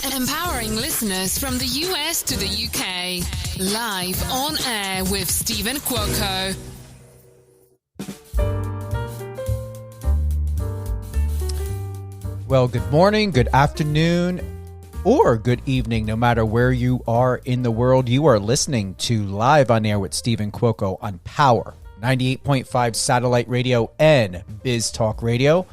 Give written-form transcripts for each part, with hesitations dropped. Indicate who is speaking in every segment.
Speaker 1: Empowering listeners from the US to the UK. Live on air with Stephen Cuoco.
Speaker 2: Well, good morning, good afternoon, or good evening, no matter where you are in the world. You are listening to Live on Air with Stephen Cuoco on Power 98.5 Satellite Radio and Biz Talk Radio.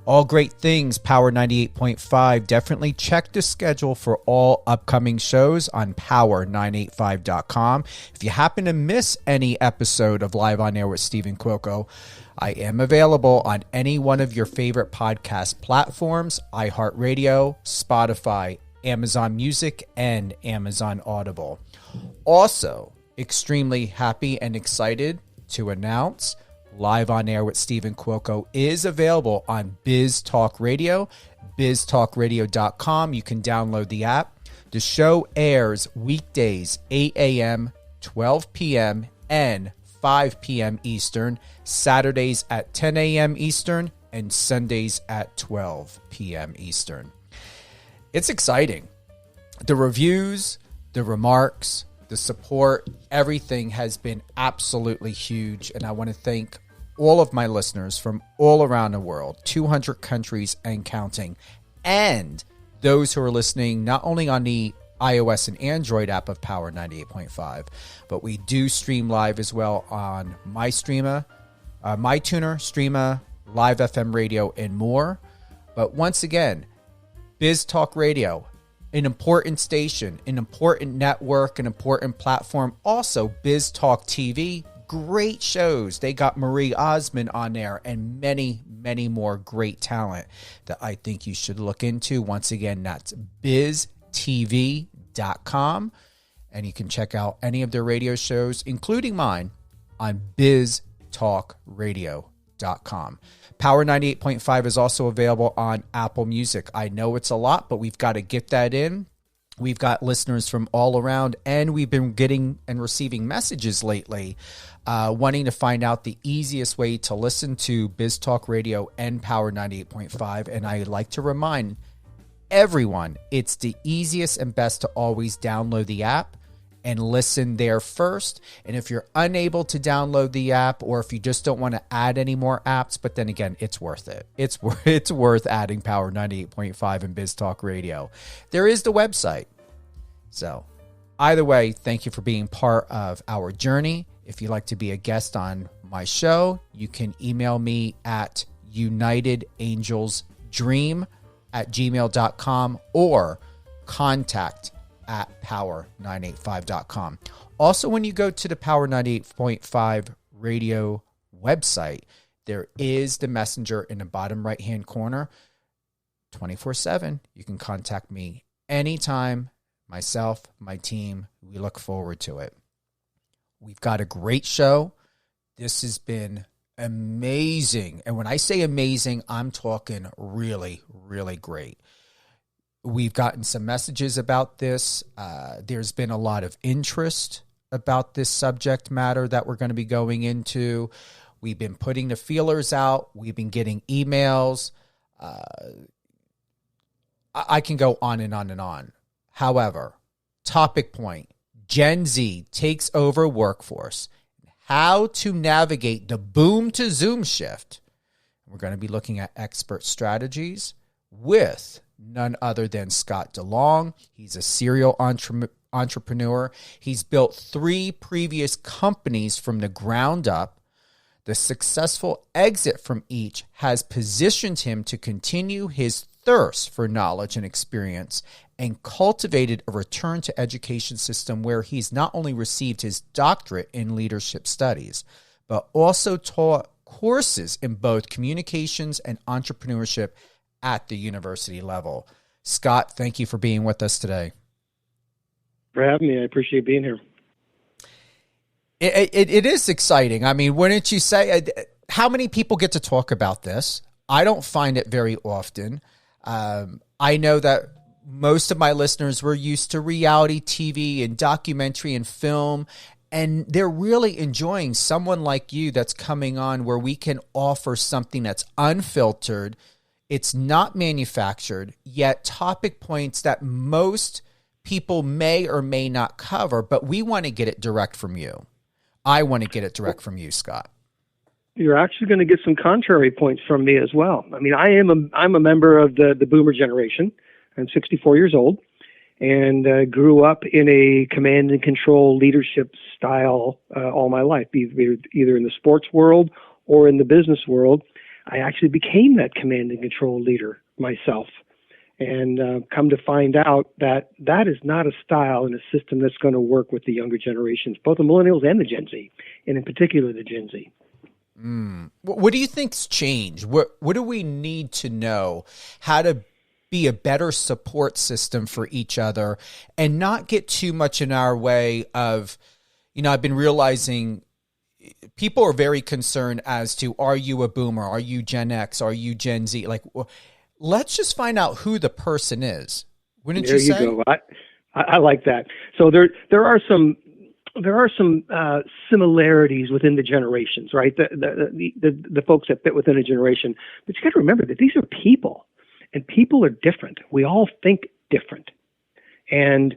Speaker 2: All great things, Power 98.5. Definitely check the schedule for all upcoming shows on power985.com. If you happen to miss any episode of Live on Air with Stephen Cuoco, I am available on any one of your favorite podcast platforms, iHeartRadio, Spotify, Amazon Music, and Amazon Audible. Also, extremely happy and excited to announce Live on Air with Stephen Cuoco is available on Biz Talk Radio, biztalkradio.com. You can download the app. The show airs weekdays, 8 a.m., 12 p.m., and 5 p.m. Eastern, Saturdays at 10 a.m. Eastern, and Sundays at 12 p.m. Eastern. It's exciting. The reviews, the remarks, the support, everything has been absolutely huge, and I want to thank all of my listeners from all around the world, 200 countries and counting, and those who are listening not only on the iOS and Android app of Power 98.5, but we do stream live as well on MyTuner, Streema, Live FM Radio, and more. But once again, Biz Talk Radio, an important station, an important network, an important platform. Also, Biz Talk TV, great shows. They got Marie Osmond on there and many, many more great talent that I think you should look into. Once again, that's biztv.com. And you can check out any of their radio shows, including mine, on biztalkradio.com. Power 98.5 is also available on Apple Music. I know it's a lot, but we've got to get that in. We've got listeners from all around, and we've been getting and receiving messages lately wanting to find out the easiest way to listen to Biz Talk Radio and Power 98.5. And I like to remind everyone, it's the easiest and best to always download the app and listen there first. And if you're unable to download the app, or if you just don't want to add any more apps, but then again, it's worth it. It's worth adding Power 98.5 and Biz Talk Radio. There is the website. So either way, thank you for being part of our journey. If you'd like to be a guest on my show, you can email me at unitedangelsdream@gmail.com or contact@power985.com. Also, when you go to the Power 98.5 radio website, there is the messenger in the bottom right-hand corner, 24/7. You can contact me anytime, myself, my team. We look forward to it. We've got a great show. This has been amazing. And when I say amazing, I'm talking really, really great. We've gotten some messages about this. There's been a lot of interest about this subject matter that we're going to be going into. We've been putting the feelers out. We've been getting emails. I can go on and on and on. However, topic point, Gen Z takes over workforce. How to navigate the boom to Zoom shift. We're going to be looking at expert strategies with none other than Scott Delong. He's a serial entrepreneur. He's built 3 previous companies from the ground up. The successful exit from each has positioned him to continue his thirst for knowledge and experience, and cultivated a return to education system where he's not only received his doctorate in leadership studies, but also taught courses in both communications and entrepreneurship at the university level. Scott, thank you for being with us today.
Speaker 3: For having me. I appreciate being here.
Speaker 2: It is exciting. I mean, wouldn't you say, how many people get to talk about this? I don't find it very often. I know that most of my listeners were used to reality TV and documentary and film, and they're really enjoying someone like you that's coming on where we can offer something that's unfiltered, It's not manufactured, yet topic points that most people may or may not cover, but we want to get it direct from you. I want to get it direct from you, Scott.
Speaker 3: You're actually going to get some contrary points from me as well. I mean, I'm a member of the boomer generation. I'm 64 years old and grew up in a command and control leadership style all my life, either in the sports world or in the business world. I actually became that command and control leader myself, and come to find out that that is not a style and a system that's going to work with the younger generations, both the millennials and the Gen Z, and in particular the Gen Z.
Speaker 2: What do you think's changed? What do we need to know how to be a better support system for each other and not get too much in our way of, I've been realizing people are very concerned as to, are you a boomer? Are you Gen X? Are you Gen Z? Like, let's just find out who the person is. Wouldn't you say?
Speaker 3: There you go. I like that. So there are some similarities within the generations, right? The folks that fit within a generation. But you got to remember that these are people, and people are different. We all think different, and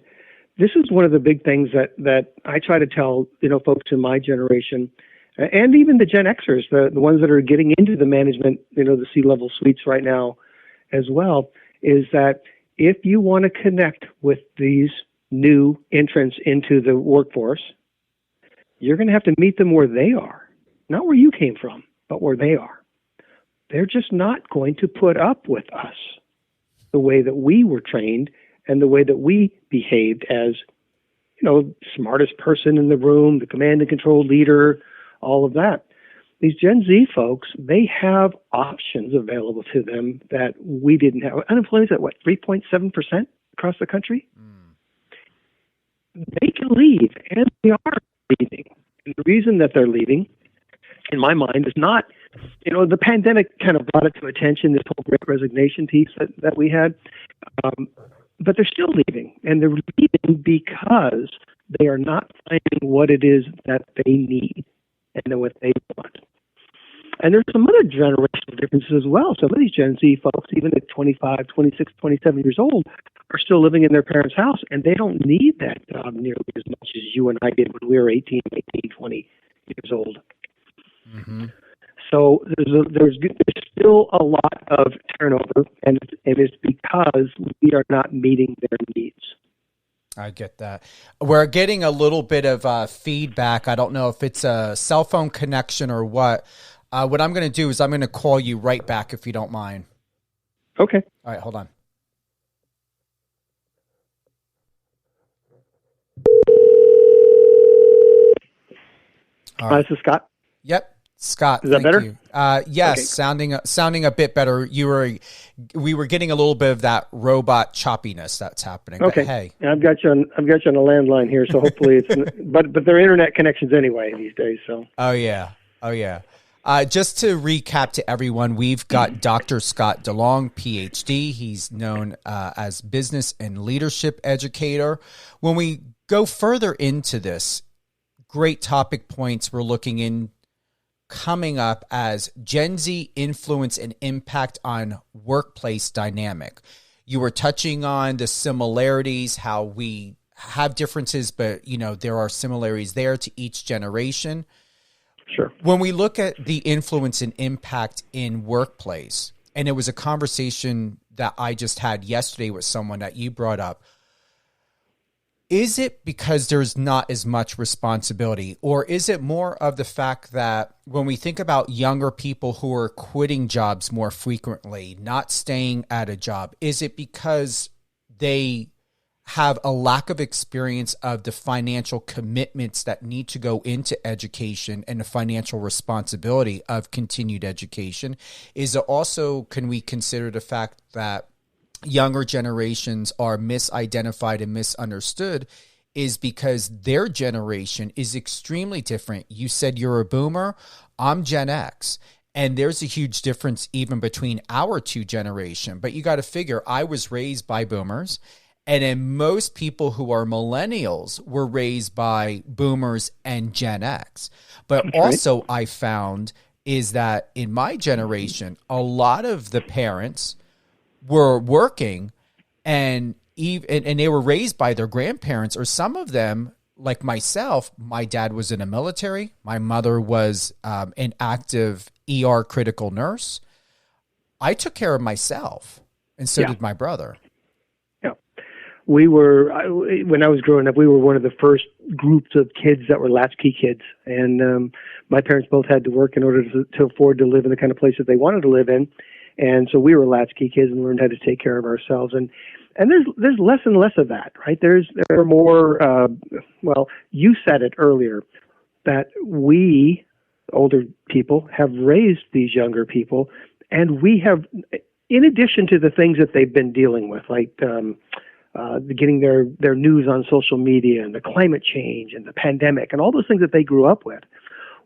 Speaker 3: this is one of the big things that I try to tell folks in my generation, and even the Gen Xers, the ones that are getting into the management, the C-level suites right now, as well, is that if you want to connect with these new entrants into the workforce, you're going to have to meet them where they are, not where you came from, but where they are. They're just not going to put up with us the way that we were trained and the way that we behaved as, smartest person in the room, the command and control leader, all of that. These Gen Z folks, they have options available to them that we didn't have. Unemployment is at 3.7% across the country? They can leave, and they are leaving. And the reason that they're leaving, in my mind, is not, the pandemic kind of brought it to attention, this whole great resignation piece that we had. But they're still leaving, and they're leaving because they are not finding what it is that they need and what they want. And there's some other generational differences as well. Some of these Gen Z folks, even at 25, 26, 27 years old, are still living in their parents' house, and they don't need that job nearly as much as you and I did when we were 18, 19, 20 years old. Mm-hmm. So there's still a lot of turnover, and it's because we are not meeting their needs.
Speaker 2: I get that. We're getting a little bit of feedback. I don't know if it's a cell phone connection or what. What I'm going to do is I'm going to call you right back if you don't mind.
Speaker 3: Okay.
Speaker 2: All right, hold on.
Speaker 3: This is Scott.
Speaker 2: Yep. Scott,
Speaker 3: is that
Speaker 2: thank
Speaker 3: better?
Speaker 2: you. Yes, okay. Sounding a bit better. We were getting a little bit of that robot choppiness that's happening.
Speaker 3: Okay.
Speaker 2: But hey,
Speaker 3: I've got you on a landline here, so hopefully it's. but they're internet connections anyway these days. So.
Speaker 2: Oh yeah. Just to recap to everyone, we've got Dr. Scott Delong, PhD. He's known as business and leadership educator. When we go further into this, great topic points we're looking in. Coming up as Gen Z influence and impact on workplace dynamic. You were touching on the similarities, how we have differences, but there are similarities there to each generation.
Speaker 3: Sure.
Speaker 2: When we look at the influence and impact in workplace, and it was a conversation that I just had yesterday with someone that you brought up, is it because there's not as much responsibility, or is it more of the fact that when we think about younger people who are quitting jobs more frequently, not staying at a job, is it because they have a lack of experience of the financial commitments that need to go into education and the financial responsibility of continued education? Is it also, can we consider the fact that younger generations are misidentified and misunderstood is because their generation is extremely different? You said you're a boomer. I'm Gen X. And there's a huge difference even between our two generations. But you got to figure, I was raised by boomers. And then most people who are millennials were raised by boomers and Gen X. But also I found is that in my generation, a lot of the parents were working and they were raised by their grandparents, or some of them, like myself, my dad was in the military. My mother was an active ER critical nurse. I took care of myself, and so did my brother.
Speaker 3: Yeah. We were, when I was growing up, we were one of the first groups of kids that were latchkey kids. And my parents both had to work in order to afford to live in the kind of place that they wanted to live in. And so we were latchkey kids and learned how to take care of ourselves. And there's less and less of that, right? There are more, well, you said it earlier, that we, older people, have raised these younger people, and we have, in addition to the things that they've been dealing with, like getting their news on social media and the climate change and the pandemic and all those things that they grew up with,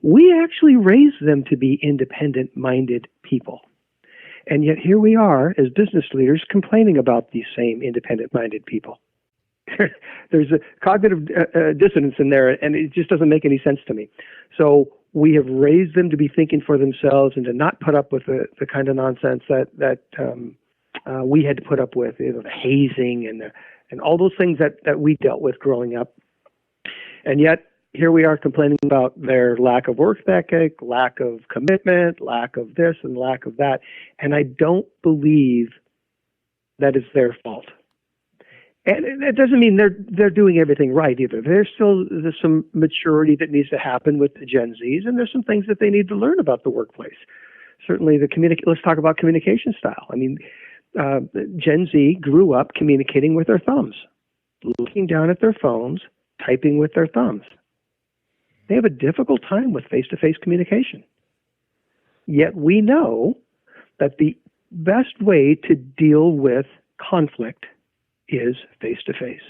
Speaker 3: we actually raised them to be independent-minded people. And yet here we are as business leaders complaining about these same independent-minded people. There's a cognitive dissonance in there, and it just doesn't make any sense to me. So we have raised them to be thinking for themselves and to not put up with the kind of nonsense that we had to put up with, the hazing and all those things that we dealt with growing up. And yet here we are complaining about their lack of work ethic, lack of commitment, lack of this and lack of that. And I don't believe that is their fault. And it doesn't mean they're doing everything right either. There's some maturity that needs to happen with the Gen Zs, and there's some things that they need to learn about the workplace. Certainly let's talk about communication style. I mean, Gen Z grew up communicating with their thumbs, looking down at their phones, typing with their thumbs. They have a difficult time with face-to-face communication. Yet we know that the best way to deal with conflict is face-to-face.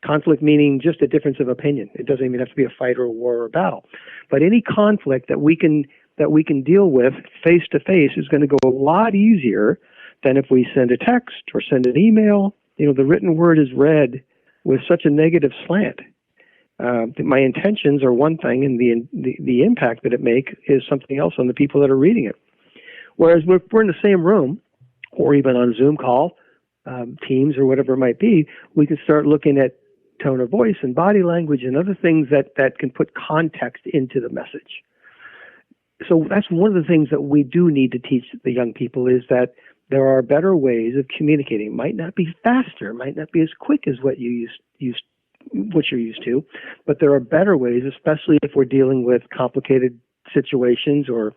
Speaker 3: Conflict meaning just a difference of opinion. It doesn't even have to be a fight or a war or a battle. But any conflict that we can deal with face-to-face is going to go a lot easier than if we send a text or send an email. The written word is read with such a negative slant. My intentions are one thing, and the impact that it makes is something else on the people that are reading it. Whereas if we're in the same room, or even on a Zoom call, Teams or whatever it might be, we can start looking at tone of voice and body language and other things that can put context into the message. So that's one of the things that we do need to teach the young people, is that there are better ways of communicating. It might not be faster, might not be as quick as what you're used to, but there are better ways, especially if we're dealing with complicated situations or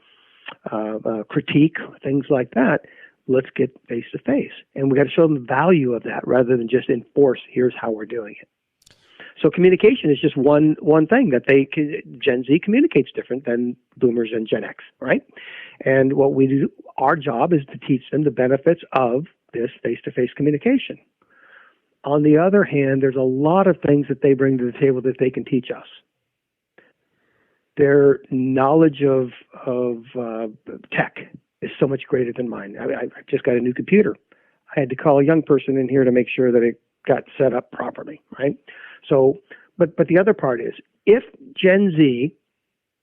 Speaker 3: critique, things like that. Let's get face to face, and we got to show them the value of that rather than just enforce, here's how we're doing it. So communication is just one thing that Gen Z communicates different than Boomers and Gen X, right? And what we do, our job is to teach them the benefits of this face-to-face communication. On the other hand, there's a lot of things that they bring to the table that they can teach us. Their knowledge of tech is so much greater than mine. I just got a new computer. I had to call a young person in here to make sure that it got set up properly, right? So, but the other part is, if Gen Z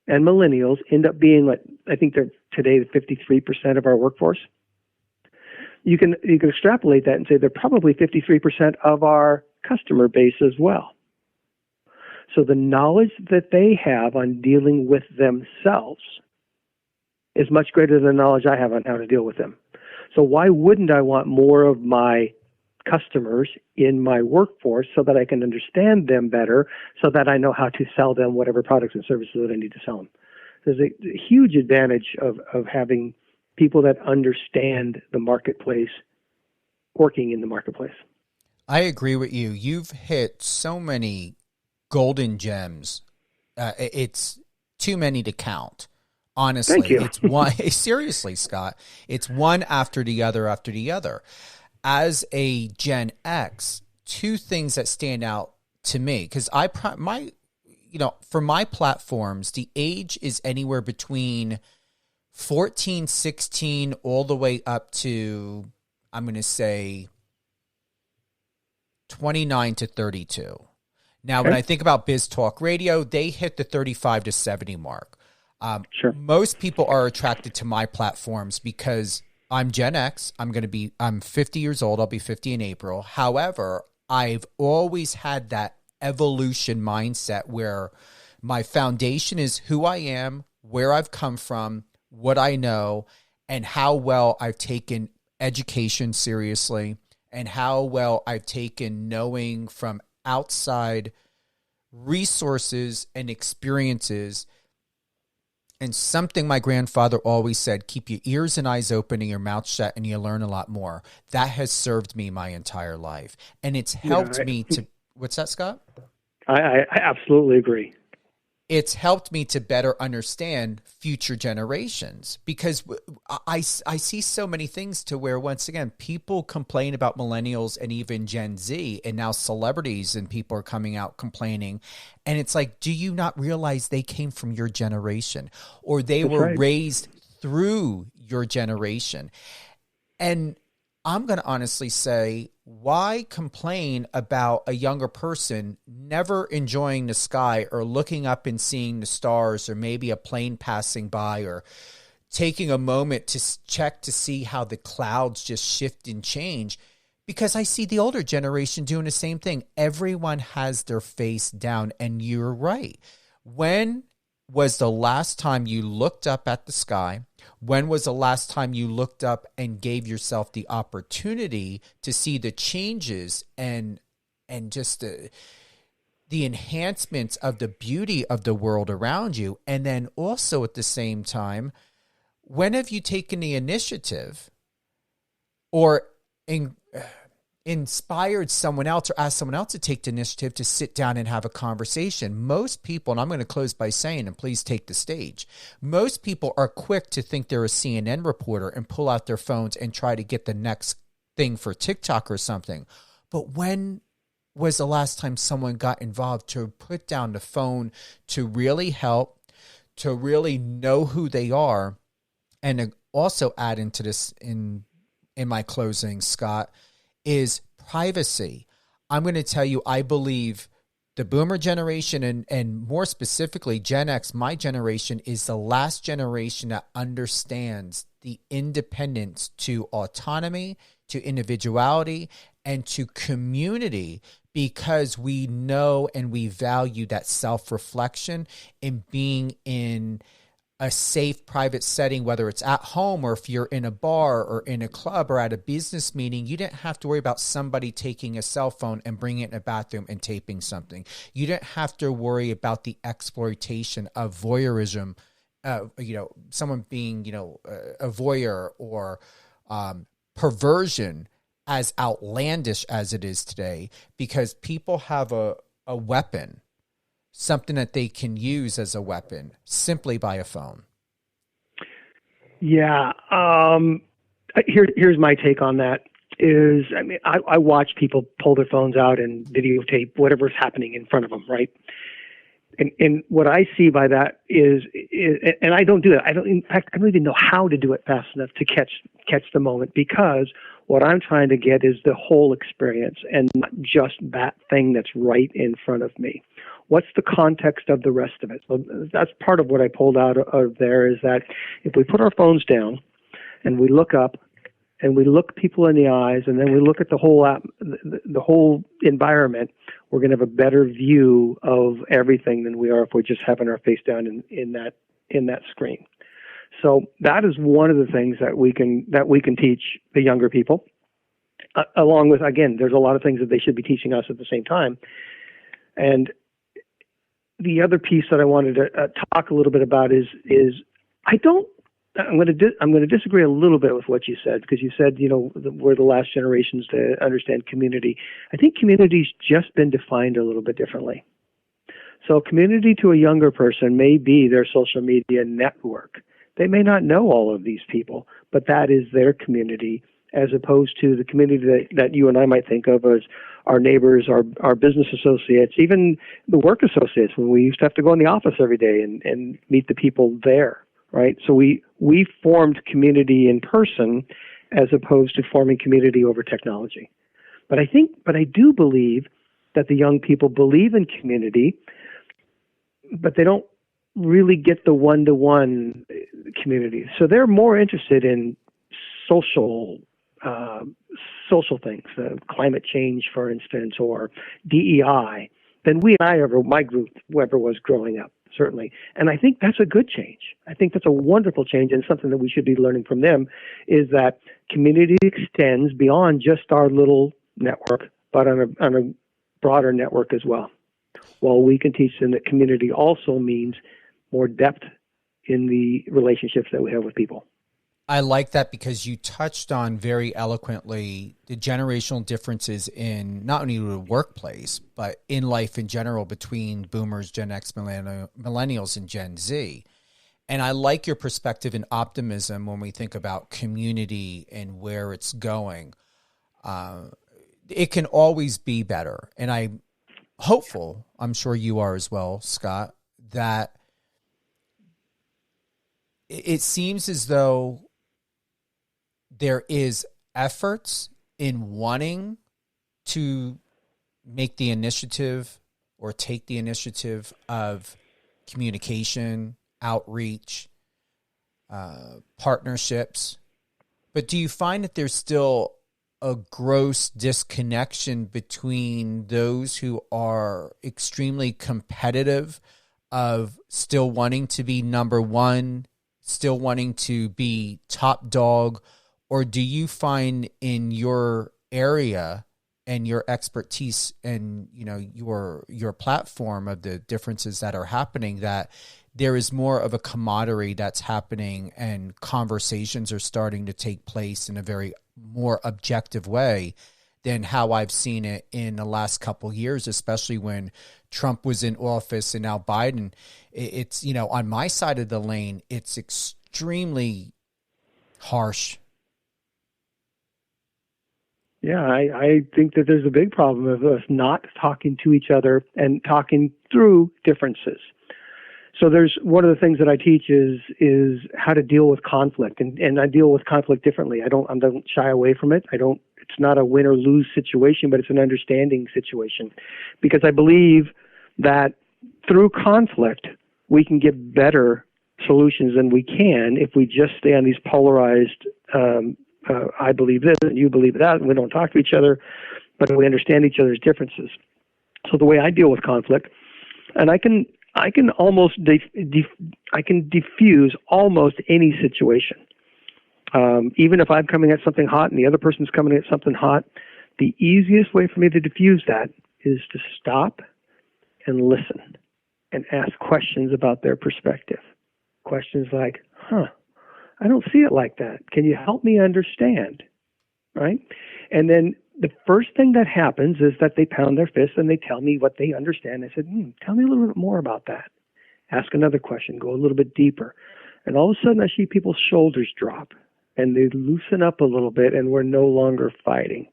Speaker 3: and millennials end up being, like, I think they're today 53% of our workforce, you can extrapolate that and say they're probably 53% of our customer base as well. So the knowledge that they have on dealing with themselves is much greater than the knowledge I have on how to deal with them. So why wouldn't I want more of my customers in my workforce so that I can understand them better, so that I know how to sell them whatever products and services that I need to sell them? There's a huge advantage of having people that understand the marketplace, working in the marketplace.
Speaker 2: I agree with you. You've hit so many golden gems. It's too many to count. Honestly,
Speaker 3: thank you.
Speaker 2: It's one. Seriously, Scott, it's one after the other after the other. As a Gen X, two things that stand out to me, because for my platforms, the age is anywhere between 14, 16, all the way up to, I'm going to say, 29 to 32. Now, when I think about Biz Talk Radio, they hit the 35 to 70 mark.
Speaker 3: Sure.
Speaker 2: Most people are attracted to my platforms because I'm Gen X. I'm 50 years old. I'll be 50 in April. However, I've always had that evolution mindset where my foundation is who I am, where I've come from, what I know, and how well I've taken education seriously, and how well I've taken knowing from outside resources and experiences. And something my grandfather always said, keep your ears and eyes open and your mouth shut and you learn a lot more. That has served me my entire life. And it's helped me to, what's that, Scott?
Speaker 3: I absolutely agree.
Speaker 2: It's helped me to better understand future generations because I see so many things to where, once again, people complain about millennials and even Gen Z, and now celebrities and people are coming out complaining. And it's like, do you not realize they came from your generation or they
Speaker 3: That's
Speaker 2: were
Speaker 3: right.
Speaker 2: raised through your generation? And I'm going to honestly say, why complain about a younger person never enjoying the sky or looking up and seeing the stars or maybe a plane passing by or taking a moment to check to see how the clouds just shift and change? Because I see the older generation doing the same thing. Everyone has their face down, and you're right. When was the last time you looked up at the sky? When was the last time you looked up and gave yourself the opportunity to see the changes and just the enhancements of the beauty of the world around you? And then also at the same time, when have you taken the initiative or inspired someone else or asked someone else to take the initiative to sit down and have a conversation? Most people, and I'm going to close by saying, and please take the stage, most people are quick to think they're a CNN reporter and pull out their phones and try to get the next thing for TikTok or something. But when was the last time someone got involved to put down the phone to really help, to really know who they are? And to also add into this in my closing, Scott, is privacy. I'm going to tell you, I believe the boomer generation and more specifically Gen X, my generation, is the last generation that understands the independence to autonomy, to individuality, and to community, because we know and we value that self-reflection in being in a safe private setting, whether it's at home or if you're in a bar or in a club or at a business meeting. You didn't have to worry about somebody taking a cell phone and bringing it in a bathroom and taping something. You didn't have to worry about the exploitation of voyeurism, someone being, a voyeur or perversion, as outlandish as it is today, because people have a weapon, something that they can use as a weapon simply by a phone.
Speaker 3: Yeah. Here's my take on that is, I watch people pull their phones out and videotape whatever's happening in front of them, right? And what I see by that is, and I don't do it. In fact, I don't even know how to do it fast enough to catch the moment, because what I'm trying to get is the whole experience and not just that thing that's right in front of me. What's the context of the rest of it? So that's part of what I pulled out of there, is that if we put our phones down and we look up and we look people in the eyes and then we look at the whole environment, we're going to have a better view of everything than we are if we're just having our face down in that screen. So that is one of the things that we can teach the younger people, along with, again, there's a lot of things that they should be teaching us at the same time. And the other piece that I wanted to talk a little bit about is I'm going to disagree a little bit with what you said, because you said, we're the last generations to understand community. I think community's just been defined a little bit differently. So community to a younger person may be their social media network. They may not know all of these people, but that is their community, as opposed to the community that you and I might think of as our neighbors, our business associates, even the work associates, when we used to have to go in the office every day and meet the people there, right? So we formed community in person as opposed to forming community over technology. But I do believe that the young people believe in community, but they don't really get the one-to-one community. So they're more interested in social uh, social things, climate change, for instance, or DEI, than my group, ever was growing up, certainly. And I think that's a good change. I think that's a wonderful change, and something that we should be learning from them is that community extends beyond just our little network, but on a broader network as well. Well, we can teach them that community also means more depth in the relationships that we have with people.
Speaker 2: I like that because you touched on very eloquently the generational differences in not only the workplace, but in life in general between boomers, Gen X, millennials, and Gen Z. And I like your perspective and optimism when we think about community and where it's going. It can always be better. And I'm hopeful, I'm sure you are as well, Scott, that it seems as though there is efforts in wanting to make the initiative or take the initiative of communication, outreach, partnerships. But do you find that there's still a gross disconnection between those who are extremely competitive of still wanting to be number one, still wanting to be top dog? Or do you find in your area and your expertise and your platform of the differences that are happening that there is more of a camaraderie that's happening and conversations are starting to take place in a very more objective way than how I've seen it in the last couple of years, especially when Trump was in office and now Biden? It's, on my side of the lane, it's extremely harsh.
Speaker 3: Yeah, I think that there's a big problem of us not talking to each other and talking through differences. So there's one of the things that I teach is how to deal with conflict, and I deal with conflict differently. I don't shy away from it. It's not a win or lose situation, but it's an understanding situation, because I believe that through conflict we can get better solutions than we can if we just stay on these polarized. I believe this and you believe that, and we don't talk to each other, but we understand each other's differences. So the way I deal with conflict, and I can almost I can diffuse almost any situation. Even if I'm coming at something hot and the other person's coming at something hot, the easiest way for me to diffuse that is to stop and listen and ask questions about their perspective. Questions like, I don't see it like that. Can you help me understand? Right? And then the first thing that happens is that they pound their fists and they tell me what they understand. I said, tell me a little bit more about that. Ask another question, go a little bit deeper. And all of a sudden I see people's shoulders drop and they loosen up a little bit, and we're no longer fighting.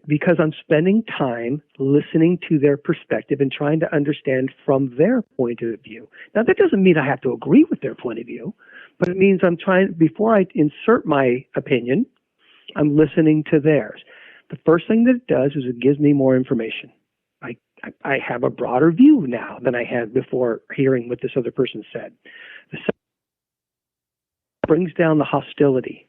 Speaker 3: Because I'm spending time listening to their perspective and trying to understand from their point of view. Now, that doesn't mean I have to agree with their point of view, but it means I'm trying, before I insert my opinion, I'm listening to theirs. The first thing that it does is it gives me more information. I have a broader view now than I had before hearing what this other person said. The second brings down the hostility.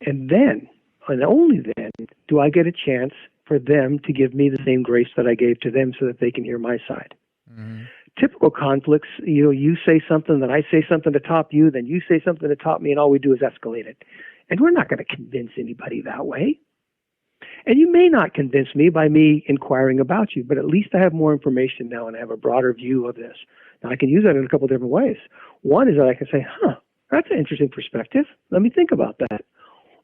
Speaker 3: And then, and only then, do I get a chance for them to give me the same grace that I gave to them so that they can hear my side. Mm-hmm. Typical conflicts, you say something, then I say something to top you, then you say something to top me, and all we do is escalate it. And we're not going to convince anybody that way. And you may not convince me by me inquiring about you, but at least I have more information now and I have a broader view of this. Now, I can use that in a couple of different ways. One is that I can say, that's an interesting perspective. Let me think about that.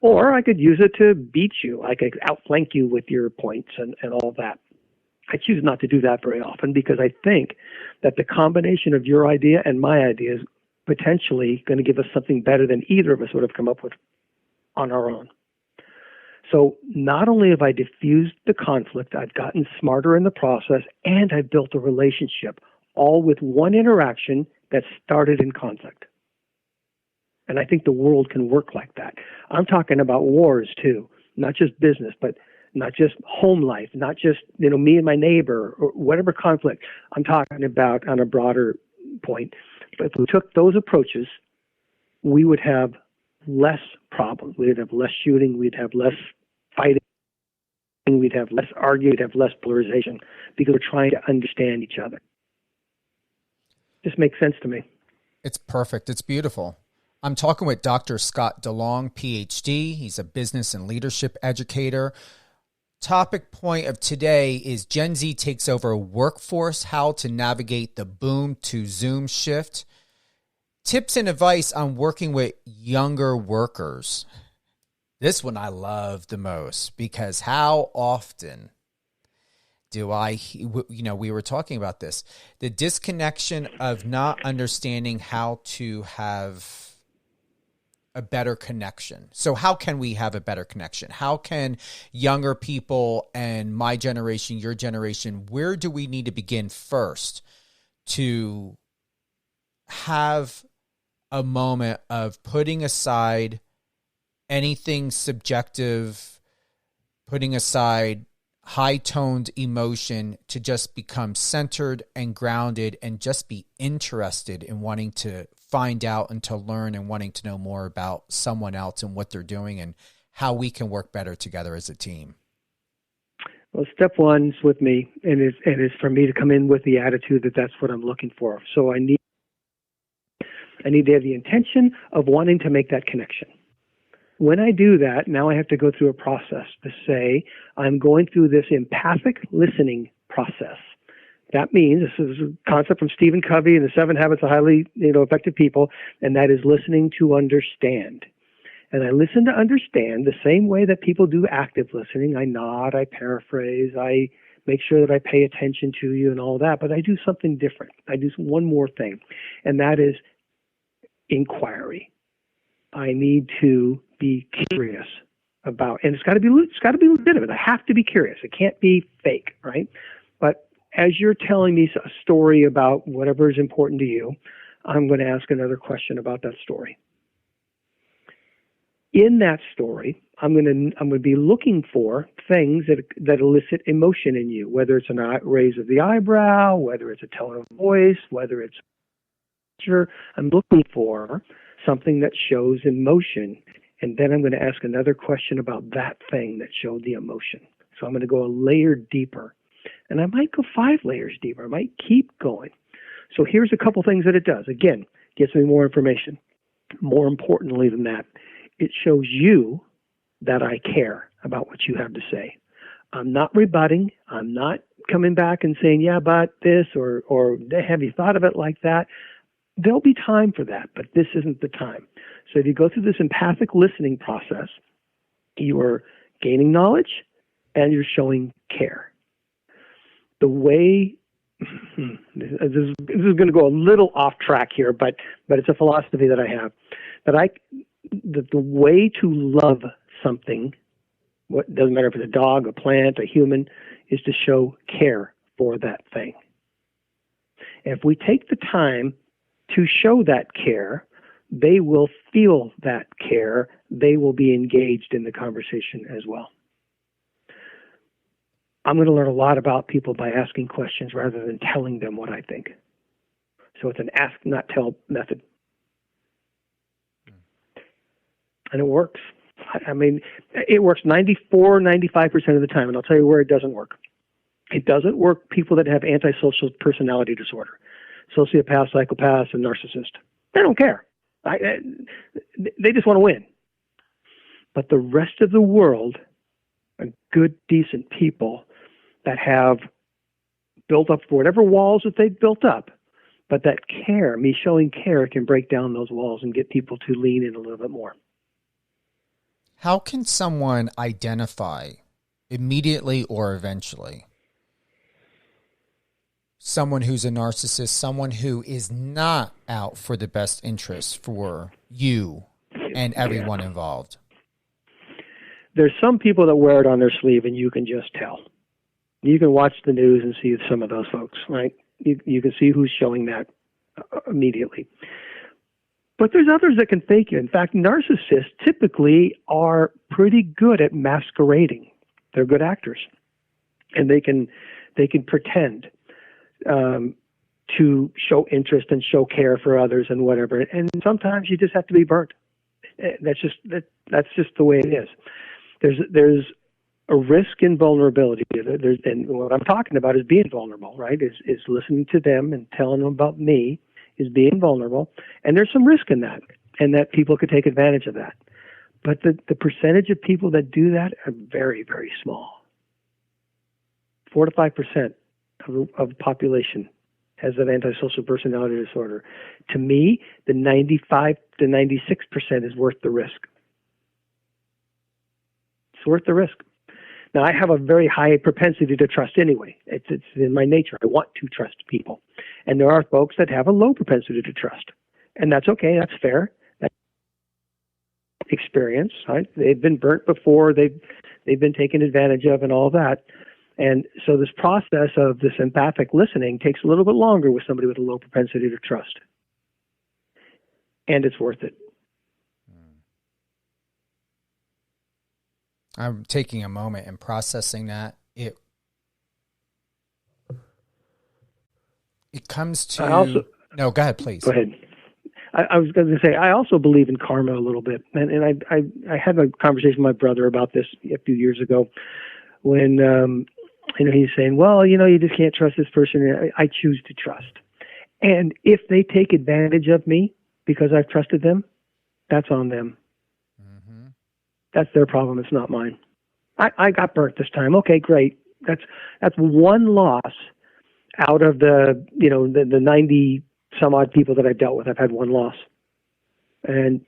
Speaker 3: Or I could use it to beat you. I could outflank you with your points and all that. I choose not to do that very often because I think that the combination of your idea and my idea is potentially going to give us something better than either of us would have come up with on our own. So not only have I diffused the conflict, I've gotten smarter in the process, and I've built a relationship, all with one interaction that started in conflict. And I think the world can work like that. I'm talking about wars too, not just business, but not just home life, not just, me and my neighbor or whatever conflict. I'm talking about on a broader point. But if we took those approaches, we would have less problems. We'd have less shooting. We'd have less fighting. We'd have less arguing. We'd have less polarization because we're trying to understand each other. Just makes sense to me.
Speaker 2: It's perfect. It's beautiful. I'm talking with Dr. Scott Delong, PhD. He's a business and leadership educator. Topic point of today is Gen Z takes over workforce, how to navigate the boom to Zoom shift. Tips and advice on working with younger workers. This one I love the most because how often do we were talking about this, the disconnection of not understanding how to have a better connection. So how can we have a better connection? How can younger people and my generation, your generation, where do we need to begin first to have a moment of putting aside anything subjective, putting aside high-toned emotion to just become centered and grounded and just be interested in wanting to find out and to learn and wanting to know more about someone else and what they're doing and how we can work better together as a team?
Speaker 3: Well, step one is with me, and is for me to come in with the attitude that that's what I'm looking for. So I need to have the intention of wanting to make that connection. When I do that, now I have to go through a process to say, I'm going through this empathic listening process. That means, this is a concept from Stephen Covey and the 7 Habits of Highly Effective People, and that is listening to understand. And I listen to understand the same way that people do active listening. I nod, I paraphrase, I make sure that I pay attention to you and all that, but I do something different. I do one more thing, and that is inquiry. I need to be curious about, and it's got to be legitimate. I have to be curious. It can't be fake, right? But as you're telling me a story about whatever is important to you, I'm going to ask another question about that story. In that story, I'm going to be looking for things that elicit emotion in you, whether it's a raise of the eyebrow, whether it's a tone of voice, whether it's I'm looking for something that shows emotion, and then I'm going to ask another question about that thing that showed the emotion. So I'm going to go a layer deeper, and I might go 5 layers deeper. I might keep going. So here's a couple things that it does. Again, gives me more information. More importantly than that, it shows you that I care about what you have to say. I'm not rebutting. I'm not coming back and saying, yeah, but this, or have you thought of it like that? There'll be time for that, but this isn't the time. So if you go through this empathic listening process, you are gaining knowledge and you're showing care. The way, this is going to go a little off track here, but it's a philosophy that I have, that the way to love something, what doesn't matter if it's a dog, a plant, a human, is to show care for that thing. And if we take the time to show that care, they will feel that care. They will be engaged in the conversation as well. I'm going to learn a lot about people by asking questions rather than telling them what I think. So it's an ask, not tell method. And it works. I mean, it works 95% of the time, and I'll tell you where it doesn't work. It doesn't work people that have antisocial personality disorder. Sociopath, psychopath, and narcissist. They don't care. They just want to win. But the rest of the world are good, decent people that have built up whatever walls that they've built up. But that care, me showing care, can break down those walls and get people to lean in a little bit more.
Speaker 2: How can someone identify immediately or eventually someone who's a narcissist, someone who is not out for the best interest for you and everyone involved?
Speaker 3: There's some people that wear it on their sleeve, and you can just tell. You can watch the news and see some of those folks, right? You can see who's showing that immediately. But there's others that can fake it. In fact, narcissists typically are pretty good at masquerading. They're good actors, and they can pretend to show interest and show care for others and whatever. And sometimes you just have to be burnt. That's just the way it is. There's a risk in vulnerability. And what I'm talking about is being vulnerable, right? Is listening to them and telling them about me, is being vulnerable. And there's some risk in that, and that people could take advantage of that. But the percentage of people that do that are very, very small. 4 to 5% of the population has that antisocial personality disorder. To me, the 95 to 96% is worth the risk. It's worth the risk. Now, I have a very high propensity to trust anyway. It's in my nature. I want to trust people. And there are folks that have a low propensity to trust. And that's okay. That's fair. That's experience, right? They've been burnt before. They've been taken advantage of and all that. And so this process of this empathic listening takes a little bit longer with somebody with a low propensity to trust. And it's worth it.
Speaker 2: I'm taking a moment and processing that. It comes to... No, go ahead, please.
Speaker 3: Go ahead. I was going to say, I also believe in karma a little bit. And I had a conversation with my brother about this a few years ago when... he's saying, well, you just can't trust this person. I choose to trust. And if they take advantage of me because I've trusted them, that's on them. Mm-hmm. That's their problem. It's not mine. I got burnt this time. Okay, great. That's one loss out of the 90 some odd people that I've dealt with. I've had one loss. And,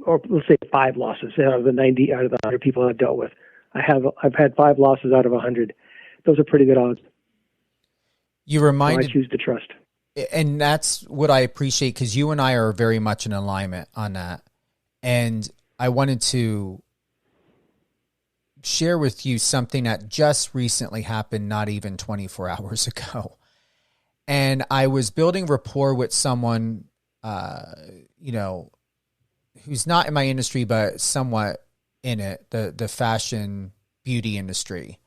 Speaker 3: or let's say 5 losses out of the 100 people I've dealt with. I've had 5 losses out of 100. Those are pretty good odds.
Speaker 2: You reminded,
Speaker 3: so I choose to trust.
Speaker 2: And that's what I appreciate, because you and I are very much in alignment on that. And I wanted to share with you something that just recently happened, not even 24 hours ago. And I was building rapport with someone, who's not in my industry, but somewhat in it, the fashion beauty industry.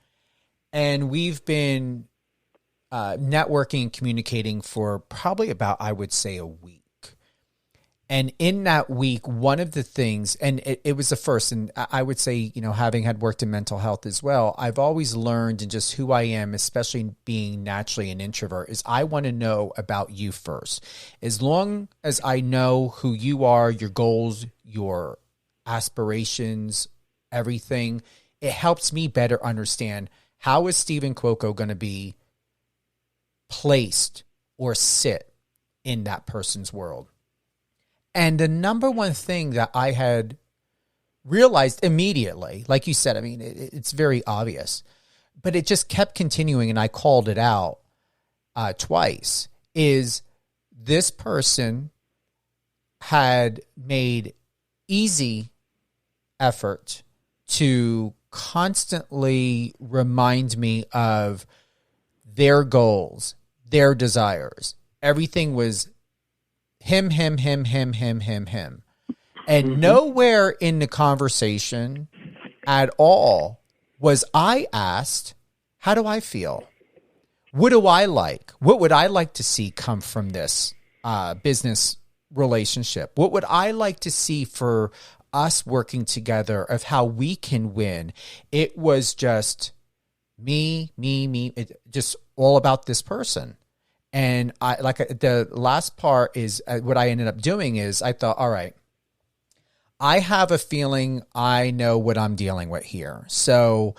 Speaker 2: And we've been networking and communicating for probably about, I would say, a week. And in that week, one of the things, and it was the first, and I would say, having had worked in mental health as well, I've always learned, and just who I am, especially being naturally an introvert, is I want to know about you first. As long as I know who you are, your goals, your aspirations, everything, it helps me better understand, how is Stephen Cuoco going to be placed or sit in that person's world? And the number one thing that I had realized immediately, like you said, I mean, it's very obvious, but it just kept continuing, and I called it out twice, is this person had made easy effort to constantly remind me of their goals, their desires. Everything was him. And nowhere in the conversation at all was I asked, how do I feel? What do I like? What would I like to see come from this business relationship? What would I like to see for us working together, of how we can win? It was just me, just all about this person. And the last part is what I ended up doing is I thought, all right, I have a feeling I know what I'm dealing with here. So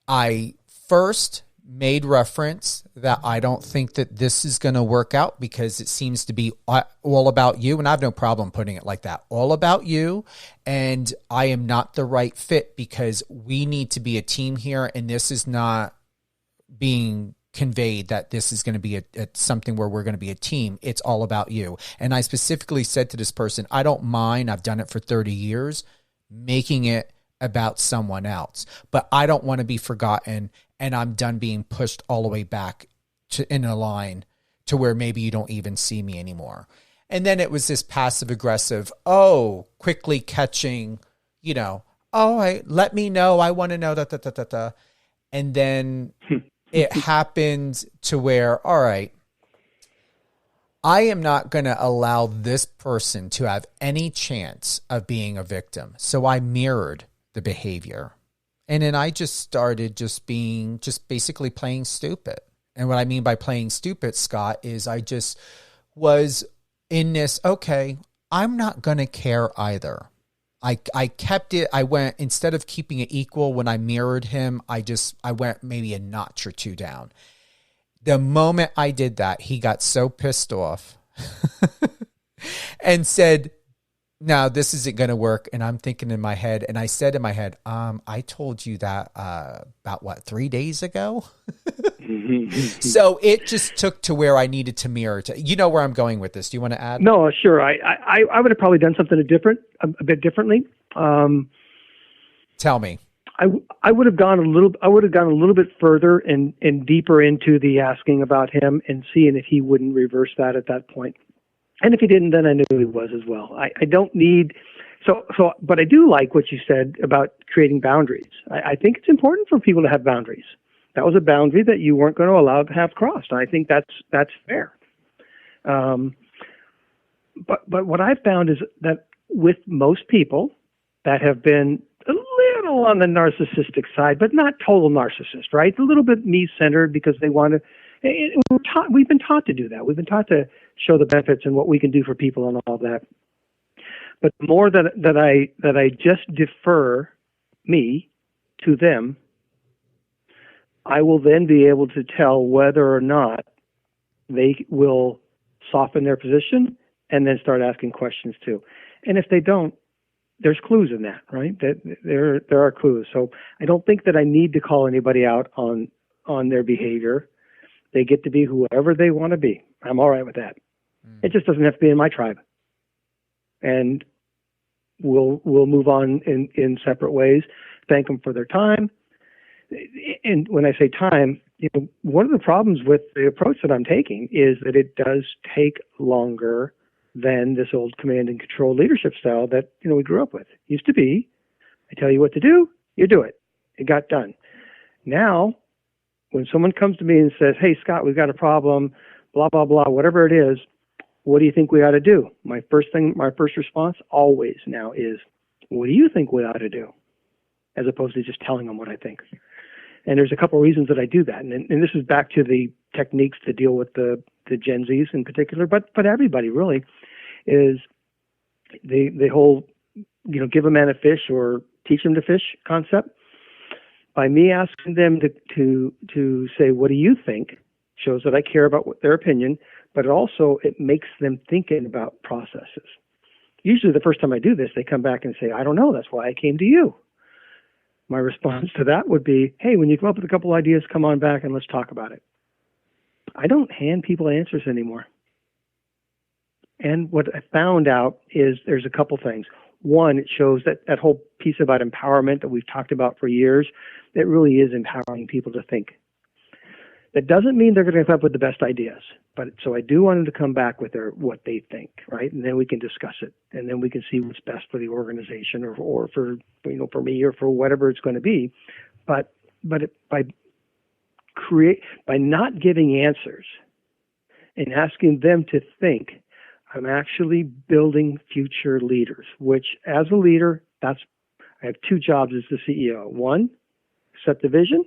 Speaker 2: I first made reference that I don't think that this is going to work out, because it seems to be all about you. And I have no problem putting it like that. All about you. And I am not the right fit, because we need to be a team here. And this is not being conveyed that this is going to be a something where we're going to be a team. It's all about you. And I specifically said to this person, I don't mind, I've done it for 30 years, making it about someone else, but I don't want to be forgotten, and I'm done being pushed all the way back in a line to where maybe you don't even see me anymore. And then it was this passive aggressive, quickly catching, let me know, I want to know, And then it happened to where, all right, I am not going to allow this person to have any chance of being a victim. So I mirrored the behavior. And then I just started just basically playing stupid. And what I mean by playing stupid, Scott, is I just was in this, okay, I'm not going to care either. I kept it. I went, instead of keeping it equal when I mirrored him, I went maybe a notch or two down. The moment I did that, he got so pissed off and said, no, this isn't going to work. And I'm thinking in my head, and I said in my head, I told you that about 3 days ago? So it just took to where I needed to mirror. You know where I'm going with this. Do you want to add?
Speaker 3: No, sure. I would have probably done something a bit differently.
Speaker 2: Tell me.
Speaker 3: I would have gone a little bit further and deeper into the asking about him and seeing if he wouldn't reverse that at that point. And if he didn't, then I knew he was as well. I don't need but I do like what you said about creating boundaries. I think it's important for people to have boundaries. That was a boundary that you weren't going to allow to have crossed. I think that's fair. But what I've found is that with most people that have been a little on the narcissistic side, but not total narcissist, right? A little bit me-centered because they want to. We've been taught to do that. We've been taught to show the benefits and what we can do for people and all that. But the more that I just defer me to them, I will then be able to tell whether or not they will soften their position and then start asking questions too. And if they don't, there's clues in that, right? That there are clues. So I don't think that I need to call anybody out on their behavior. They get to be whoever they want to be. I'm all right with that. It just doesn't have to be in my tribe. And we'll move on in separate ways. Thank them for their time. And when I say time, one of the problems with the approach that I'm taking is that it does take longer than this old command and control leadership style that we grew up with. Used to be, I tell you what to do, you do it. It got done. Now, when someone comes to me and says, "Hey, Scott, we've got a problem, blah, blah, blah," whatever it is, what do you think we ought to do? My first response always now is, what do you think we ought to do? As opposed to just telling them what I think. And there's a couple of reasons that I do that. And this is back to the techniques to deal with the Gen Zs in particular, but everybody really is the whole, give a man a fish or teach him to fish concept. By me asking them to say, what do you think, shows that I care about their opinion, but it makes them thinking about processes. Usually the first time I do this, they come back and say, I don't know, that's why I came to you. My response to that would be, hey, when you come up with a couple ideas, come on back and let's talk about it. I don't hand people answers anymore. And what I found out is there's a couple things. One, it shows that whole piece about empowerment that we've talked about for years, that really is empowering people to think. That doesn't mean they're going to come up with the best ideas. So I do want them to come back with what they think, right? And then we can discuss it. And then we can see what's best for the organization or for, for me or for whatever it's going to be. But by not giving answers and asking them to think, I'm actually building future leaders, which as a leader, I have 2 jobs as the CEO. 1, set the vision,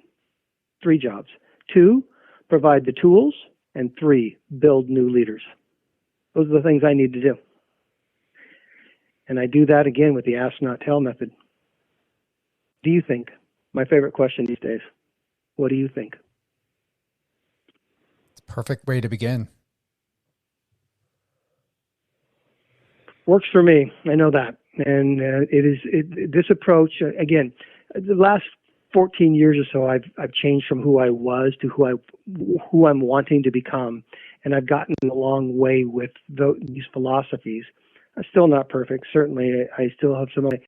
Speaker 3: 3 jobs. 2, provide the tools, and 3, build new leaders. Those are the things I need to do. And I do that again with the ask, not tell method. Do you think? My favorite question these days. What do you think?
Speaker 2: It's a perfect way to begin.
Speaker 3: Works for me. I know that. And this approach, again, the last 14 years or so, I've changed from who I was to who I'm wanting to become, and I've gotten a long way with these philosophies. I'm still not perfect. Certainly, I still have some of my